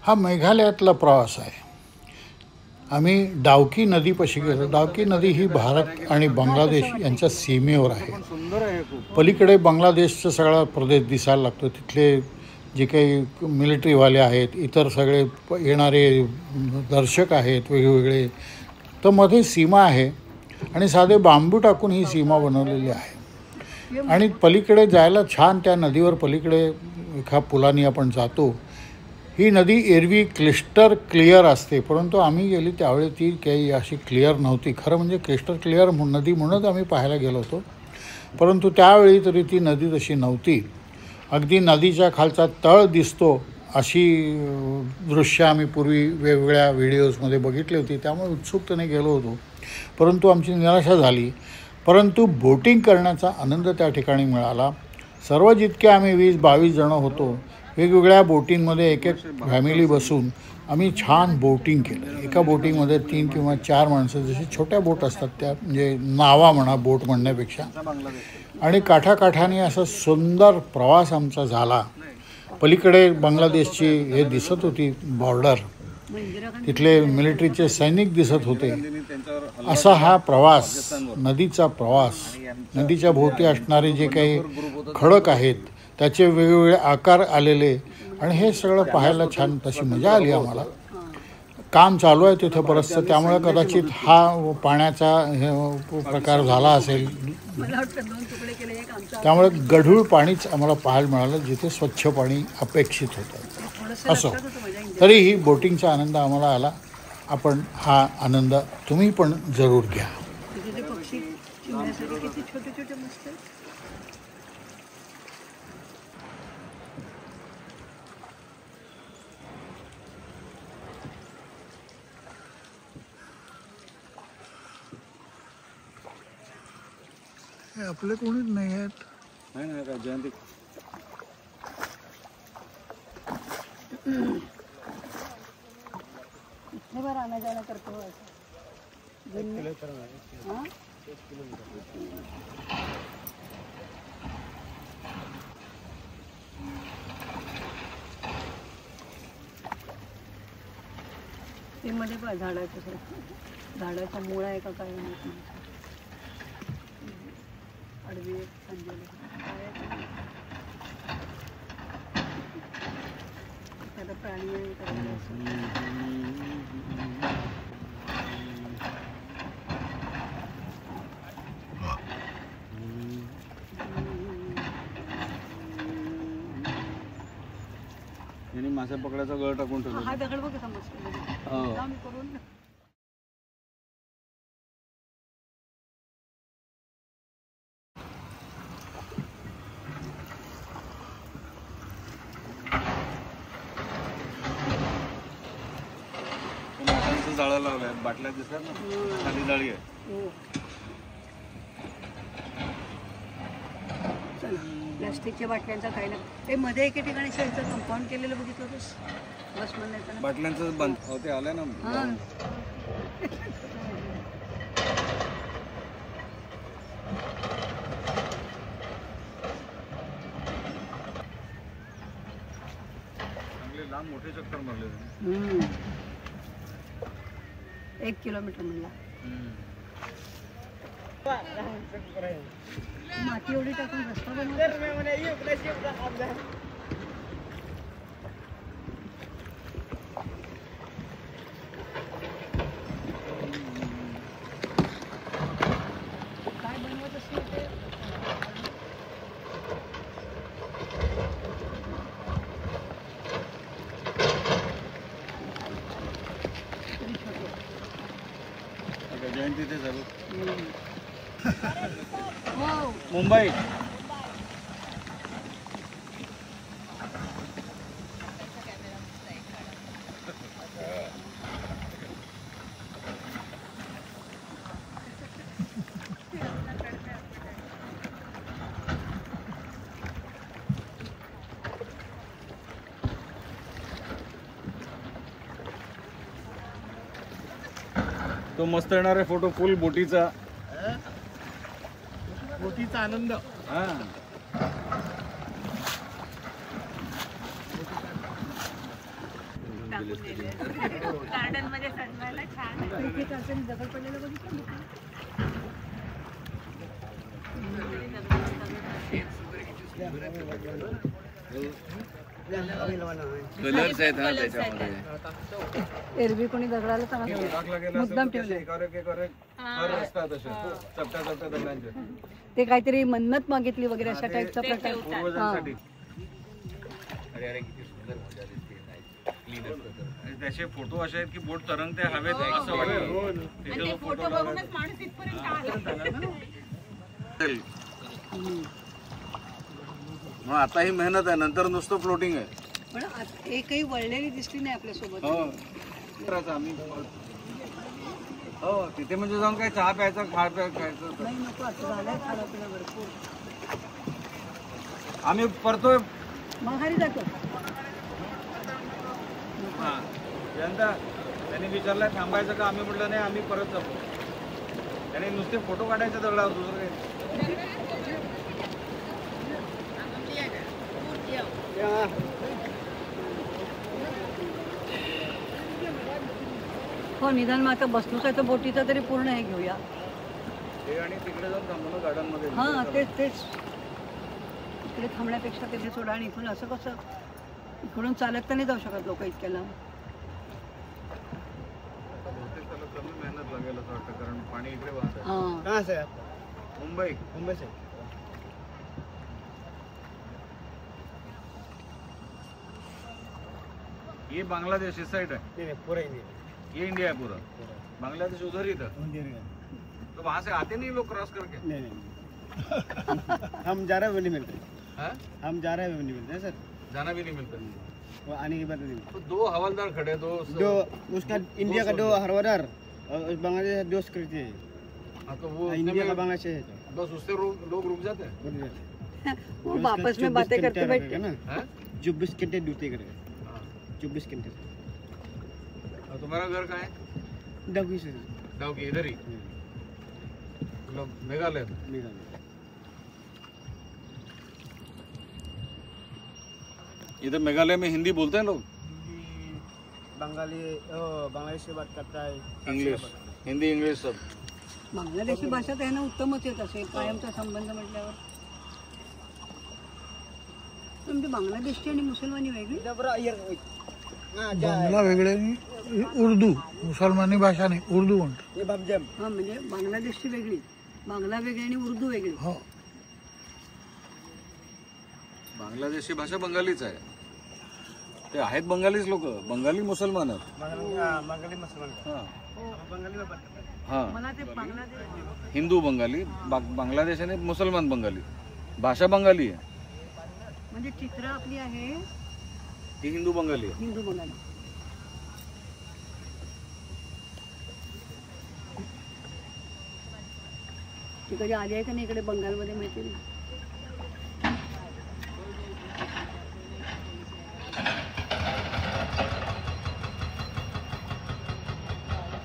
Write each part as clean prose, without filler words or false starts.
हा मेघालयातला प्रवास आहे। आम्ही डावकी नदीपाशी गेलो। डावकी नदी ही भारत आणि बांगलादेश यांच्या सीमेवर आहे। पलीकडे बांगलादेशचा सगळा प्रदेश दिसायला लागतो। तिथले जे काही मिलिटरीवाले आहेत, इतर सगळे येणारे दर्शक आहेत वेगवेगळे, तर मध्ये सीमा आहे आणि साधे बांबू टाकून ही सीमा बनवलेली आहे। आणि पलीकडे जायला छान त्या नदीवर पलीकडे एका पुलाने आपण जातो। ही नदी एरवी क्लिस्टर क्लिअर असते, परंतु आम्ही गेली त्यावेळी ती काही अशी क्लिअर नव्हती। खरं म्हणजे क्लिस्टर क्लिअर नदी म्हणूनच आम्ही पाहायला गेलो होतो, परंतु त्यावेळी तरी ती नदी तशी नव्हती। अगदी नदीच्या खालचा तळ दिसतो अशी दृश्य आम्ही पूर्वी वेगवेगळ्या व्हिडिओजमध्ये बघितली होती, त्यामुळे उत्सुकतेने गेलो होतो, परंतु आमची निराशा झाली। परंतु बोटिंग करण्याचा आनंद त्या ठिकाणी मिळाला। सर्व जितके आम्ही 20-22 जणं होतो, वेगवेगळ्या बोटिंगमध्ये एक एक फॅमिली बसून आम्ही छान बोटिंग केलं। एका बोटिंगमध्ये 3 किंवा 4 माणसं, जशी छोट्या बोट असतात त्या, म्हणजे नावा म्हणा बोट म्हणण्यापेक्षा, आणि काठाकाठाने असा सुंदर प्रवास आमचा झाला। पलीकडे बांगलादेशची हे दिसत होती बॉर्डर, तिथले मिलिटरीचे सैनिक दिसत होते। असा हा प्रवास, नदीचा प्रवास, नदीच्या भोवती असणारे जे काही खडक आहेत त्याचे वेगवेगळे आकार आलेले, आणि हे सगळं पाहायला छान तशी मजा आली आम्हाला। काम चालू आहे तिथं बरंचसं, त्यामुळे कदाचित हा पाण्याचा हे प्रकार झाला असेल, त्यामुळे गढूळ पाणीच आम्हाला पाहायला मिळालं, जिथे स्वच्छ पाणी अपेक्षित होतं। असो, तरीही बोटिंगचा आनंद आम्हाला आला। आपण हा आनंद तुम्ही पण जरूर घ्या। आपले कोणीच नाही आहेत। नाही का जयंती इतने बार आना जाना करते हो दिन में? हाँ? ते मध्ये पण झाडाचा मुळा आहे का काय माहित नाही। अडवी एखादा प्राणी आहे मासे पकडायचा गळ टाकून ठेवला। हा दगड बघ कसा मस्त आम्ही करून जाळं लावलंय, बाटल्या दिसतात ना, खाली जाळी आहे। प्लास्टिकच्या बाटल्यांचा काही नाही। ते मध्ये एके ठिकाणी शेडचं कंपाऊंड केलेलं बघितलं होतंस बस म्हणण्याचं, बाटल्यांचं बंद होते आलंय ना। चांगले लांब मोठे चक्कर मारले। 1 किलोमीटर म्हणला। माती एवढी टाकून रस्ता बनवला। काय बनवत असेल ते जयंती ते चालू हो मुंबई। तो मस्त येणार आहे फोटो, फुल बोटीचा आनंद। टाकून दिले गार्डन मध्ये सजवायला छान आहे. इथे असं दगड पडलेलं बघितलं ना? कलर्स आहेत हा त्याच्यामध्ये. एरवी कोणी दगडाला चांगला टाकला गेला मुद्दाम असेल तर ठेवलंय. तसे एकावर एक हर असतात असे चपट्या चपट्या दगडांचे ते काहीतरी मन्नत मागितली वगैरे अशा टाईपचा प्रकार. पूर्वजांसाठी. अरे अरे किती सुंदर मजा दिसते. क्लीन असतं. आणि त्याचे फोटो असे आहेत की बोट तरंगते हवेत असं वाटतं. तिथे जो फोटो बघूनच माणूस इथपर्यंत आला. मग आता ही मेहनत आहे, नंतर नुसतं फ्लोटिंग आहे. पण एकही वळलेली दिसली नाही आपल्यासोबत. आम्ही हो तिथे म्हणजे जाऊन काय चहा प्यायचा खायचं नाही नको आता झालंय खाणं पिणं भरपूर. आम्ही परतोय. माघारी जातो. यंदा त्यांनी विचारलं थांबायचं का, आम्ही म्हटलं नाही आम्ही परत जातो. त्याने नुसते फोटो काढायचे दगडावर, दुसरं काही. हो निदान मग आता बसलोच आहे तर बोटीचं तरी पूर्ण हे घेऊया. हे आणि तिकडे जाऊन थांबू ना गार्डन मध्ये. हां तेच इकडे थांबण्यापेक्षा तिथे सोडा. आणि इकडून असं कसं इकडून चालत तर नाही जाऊ शकत लोक इतक्याला. बहुतेक त्याला कमी मेहनत लागेल असं वाटतं, कारण पाणी इकडे वाहत आहे. हां कहाँ से आप? मुंबई. मुंबई से. ये बांग्लादेश इस साइड है, नहीं नहीं पूरा इंडिया. ये इंडिया है पूरा. बांग्लादेश उधर ही था, तो वहाँ से आते नहीं लोग क्रॉस करके. नहीं नहीं हम जा रहे हैं वो नहीं मिलते. हाँ? हम जा रहे हैं वो नहीं मिलते हैं सर. जाना भी नहीं मिलता. वो आने के बाद नहीं मिलते. तो दो हवलदार खड़े, दो जो उसका इंडिया का दो हरवादार और बांग्लादेश का 2 सिक्योरिटी है. हाँ, तो वो इंडिया का उसमें बांग्लादेश है. बस उससे लोग रुक जाते हैं. वो नहीं जाते. वो आपस में बातें करते बैठते. ना हाँ? 24 घंटे ड्यूटी करेगा. हाँ. 24 घंटे. और तुम्हारा घर कहाँ है? डाउकी से. गाँव के इधर ही, मतलब मेघालय में. मेघालय. इधर मेघालय में हिंदी बोलते हैं लोग. बंगाली बांग्लादेश से बात करता है. इंग्लिश, हिंदी इंग्लिश सब. बांगलादेशी भाषा तर ह्यांना उत्तमच येत असेल कायमचा संबंध म्हटल्यावर. म्हणजे बांगलादेशची आणि मुसलमानी वेगळी. बांगला वेगळे आणि उर्दू मुसलमानी भाषा नाही, उर्दू म्हणतात. ये बमजम. हा म्हणजे बांगलादेशची वेगळी, बांगला वेगळी आणि उर्दू वेगळी. हो बांगलादेशी भाषा बंगालीच आहे. ते आहेत बंगालीच लोक, बंगाली मुसलमान आहेत. बंगाली मुसलमान. हा. बंगाली में बात करता है. हा, मला ते बांगलादेश हिंदू बंगाली, बांगलादेश आणि मुसलमान बंगाली. भाषा बंगाली आहे, म्हणजे चित्र आपली आहे ती हिंदू बंगाली आहे. हिंदू बंगाली. ती कधी आली आहे का नाही इकडे बंगालमध्ये माहिती नाही.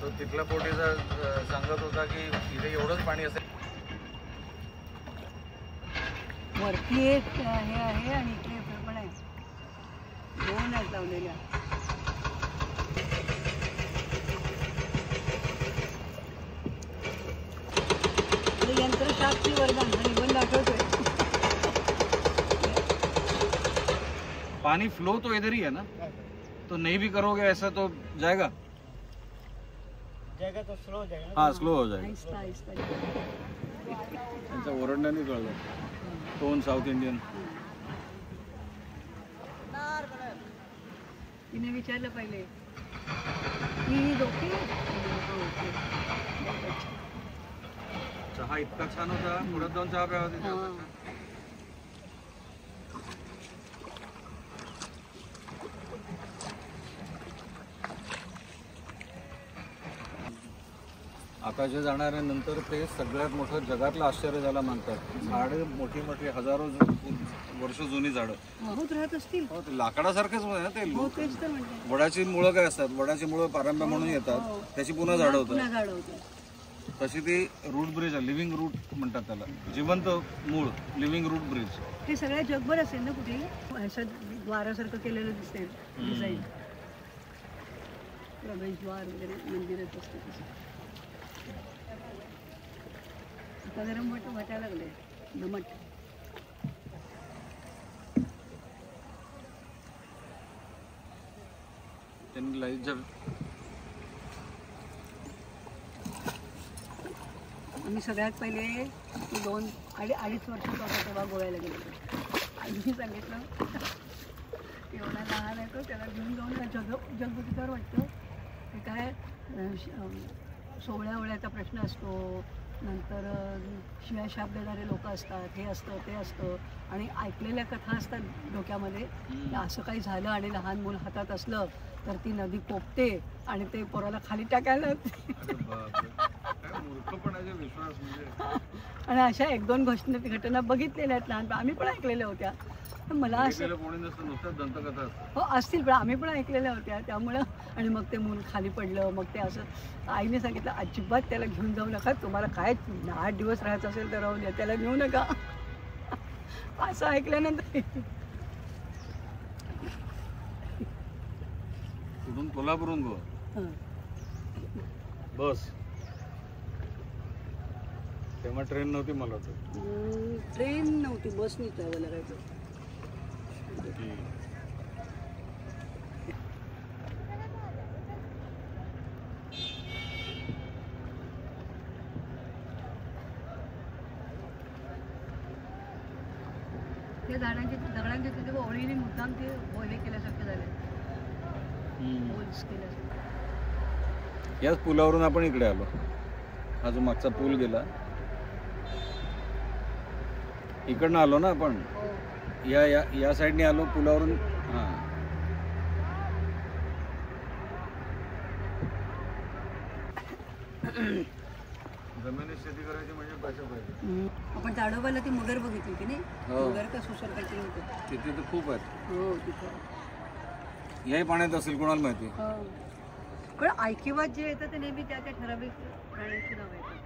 तो तिथला पोटीचा सांगत होता की इथे एवढंच पाणी असेल. वरती एक हे आहे आणि इकडे पण आहे. 2 आहेत लावलेल्या. यंत्रशास्त्री वर्गात निबंध आठवतोय. पानी फ्लो तो इधर ही है ना, तो नहीं भी करोगे ऐसा तो जाएगा. जाएगा तो स्लो हो जाएगा. हाँ, स्लो हो जाएगा. आहिस्ता आहिस्ता. त्यांच्या ओरडण्याने कळलं. Tone south Indian. तिने विचारलं पहिले की ओके. चहा इतका छान होता, पुढे जाऊन चहा प्यावा तिथे. आता जे जाणार आहे नंतर ते सगळ्यात मोठं जगातलं आश्चर्य झाला मानतात. झाडं मोठी मोठी हजारो वर्ष जुनी झाडं. होत राहत असतील. हो, ते लाकडासारखंच आहे ना ते. हो तेच तर म्हणते. वडाची मुळं काय असतात, वडाची मुळं पारंब्या म्हणून येतात, त्याची पुन्हा झाडं होतात. पुन्हा झाड होतं. तशी ती रूट ब्रिज आहे, लिव्हिंग रूट म्हणतात त्याला. जिवंत मूळ, लिव्हिंग रूट ब्रिज. ते सगळ्या जगभर असेल ना कुठे असं द्वारासारखं केलेलं दिसेल डिझाईन. प्रवेशद्वार वगैरे मंदिरात असते तसं. आता जरा मोठं वाटायला लागले दमट. त्यांनी लाईट जर आम्ही सगळ्यात पहिले 2-2.5 वर्षाचा होता तेव्हा गोव्याला गेलो. आईने सांगितलं एवढा लहान आहे तो, त्याला घेऊन जाऊन जगबुटीवर वाटतं ते काय सोहळ्यावळ्याचा प्रश्न असतो, नंतर शिव्या शाप देणारे लोक असतात, हे असतं ते असतं, आणि ऐकलेल्या कथा असतात डोक्यामध्ये की असं काही झालं आणि लहान मूल हातात असलं तर ती नदी कोपते आणि ते पोराला खाली टाकायला लागते. काय मूर्खपणाचा विश्वास म्हणजे. आणि अशा 1-2 घटना बघितलेल्या आहेत लहानपणी, आम्ही पण ऐकलेल्या होत्या. पण मला असं कोणी नसतं, नुसतं दंतकथा असतात. हो असतील, पण आम्ही पण ऐकलेल्या होत्या त्यामुळं. आणि मग ते मूल खाली पडलं, मग ते असं आईने सांगितलं अजिबात त्याला घेऊन जाऊ नका, तुम्हाला काय 8 दिवस राहायचं असेल तर राहू द्या, त्याला घेऊ नका. असं ऐकल्यानंतर कुठून? कोल्हापूरून गो हं. बस. तेव्हा ट्रेन नव्हती मला तर. ट्रेन नव्हती, बसनी ट्रॅव्हल करायचं. ते दगडांचे तिथे ओळीने मुद्दाम ते हे केल्यासारखे झाले, होल्स केल्यासारखे. याच पुलावरून आपण इकडे आलो. हा जो मागचा पूल गेला इकडनं आलो ना आपण. या साईडने आलो पुलावरून. हां, जमिनीत शेती करायची म्हणजे पैसे पाहिजे. आपण ताडोबाला ती मगर बघितली की नाही, हो. मगर का सुसर काहीतरी होतं. तिथे तर खूप आहेत. हो तिथं. याही पाण्यात असेल, कोणाला माहिती. हो. पण ऐकिवात जे येतं ते नेहमी त्या ठराविक प्राण्यांची नावं येतात.